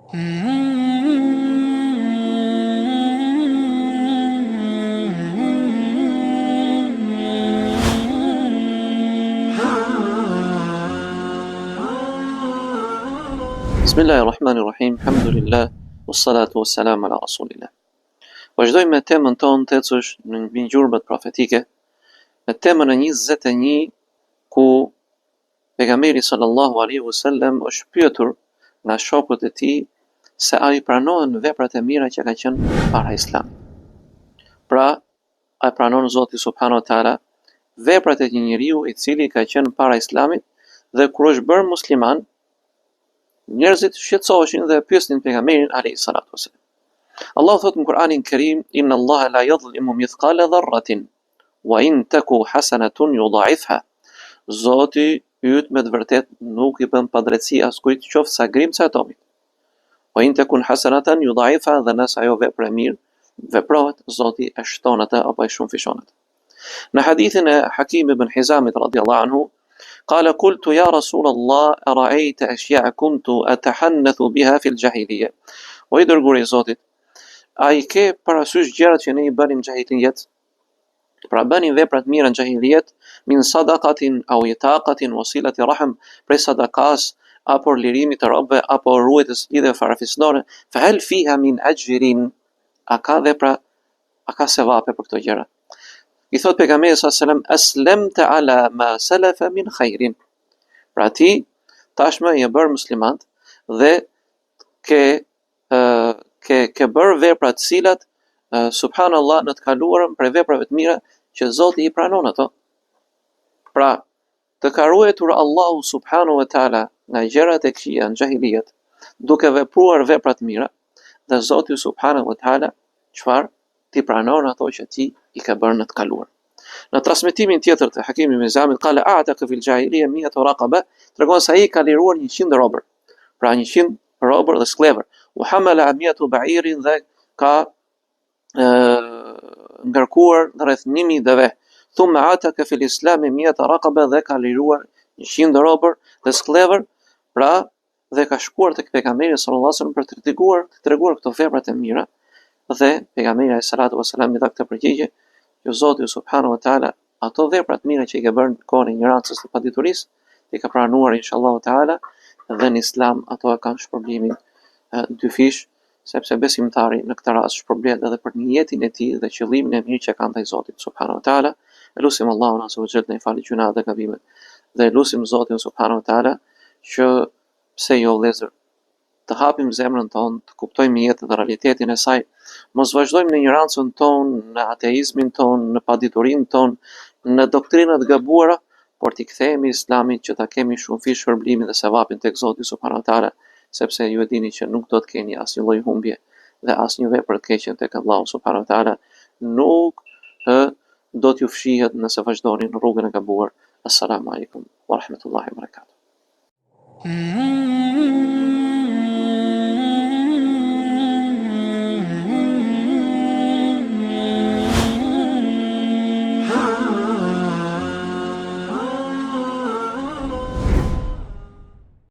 Bismillahirrahmanirrahim, alhamdulillah, wassalatu wassalamu ala rasulillah. Vazhdojmë me temën tonë të ecësh në ngjyrbet profetike, në temën e 21, ku pejgamberi sallallahu alaihi wasallam është pyetur nga shokët e tij se a i pranohen veprat e mira që ka qenë para islamit. Pra, a i pranon Zoti subhanahu wa taala veprat e një njeriu i cili ka qenë para islamit dhe kur është bërë musliman, njerëzit shqetësoheshin dhe pyesnin pejgamberin alayhi salatu wasallam. Allahu thot në Kur'anin Kerim: Inna Allaha la yadhlimu mithqala dharratin wa in taku hasanatun yudha'ifha. Zoti yt me të vërtet nuk i bën padrejtësi askujt qoftë sa grimca e atomit. Wa in takun hasanatan yudha'ifha, dhe nëse ajo vepër e mirë veprohet, Zoti e shton atë apo e shumëfishon atë. Në hadithin e Hakim ibn Hizamit radhiyallahu anhu, قال قلت يا رسول الله أرأيت أشياء كنت أتحنث بها في الجاهلية. O i dërguari i Zotit, a i ke parasysh gjërat që ne i bënim gjahilijet? Pra bënim veprat mira në gjahilijet, min sadaqatin au itaqatin wasilati rahm, prej sadakas apo lirimit të robëve apo ruajtjes lidhjeve farafisnore, fa hal fiha min ajrin, a ka vepra, a ka sevape për këto gjëra? I thot pejgamberi sallallahu alajhi wasallam: aslamta ala ma salafa min khairin. Pra ti tashmë je bërë muslimant dhe ke bërë vepra të cilat subhanallahu në të kaluarën për veprave të mira që Zoti i pranon ato. Pra, të ka ruajtur Allahu subhanahu wa taala nga gjërat e këqija në xahilijet, duke vepruar vepra të mira, dhe Zoti subhanahu wa taala çfarë ti pranon ato që ti i ka bërë në të kaluar. Në transmetimin tjetër të Hakimi ibn Hizamit, qala a'taqa fil jahiliya 100 raqaba, tregon se ai ka liruar 100 robër. Pra 100 robër dhe sklever. U hamala 100 ba'irin, dhe ka ngarkuar rreth 1000 deve. Thumma a'taqa fil islam 100 raqaba, dhe ka liruar 100 robër dhe sklever. Pra, dhe ka shkuar tek pejgamberi sallallahu alajhi wasallam për të treguar këto veprat e mira. Dhe pejgamberi alayhi salatu wasallam i dha këtë përgjigje që Zoti subhanahu wa taala ato vepra të mira që i ka bërë në kohën e ignorancës dhe paditurisë, i ka pranuar inshallah taala, dhe në islam ato e kanë shpërblimin dyfish, sepse besimtari në këtë rast shpërblet edhe për niyetin e tij dhe qëllimin e mirë që ka ndaj Zotit subhanahu wa taala. Elusim Allahun azza wa jalla të na falë gjunat dhe gabimet, dhe elusim Zotin subhanahu wa taala që pse jo vëllezër të hapim zemrën tonë, të kuptojmë jetën dhe realitetin e saj, mos vazhdojmë në ignorancën tonë, në ateizmin tonë, në paditurinë tonë, në doktrinat gabuara, por t'i kthehemi Islamit që ta kemi shumëfish shpërblimin dhe sevapin tek Zoti subhanahu wa taala, sepse ju e dini që nuk do të keni asnjë lloj humbje dhe asnjë vepër të keqe tek Allahu subhanahu wa taala nuk do t'ju fshihet nëse vazhdoni në rrugën e gabuar. Assalamu alaikum wa rahmatullahi wa barakatuh.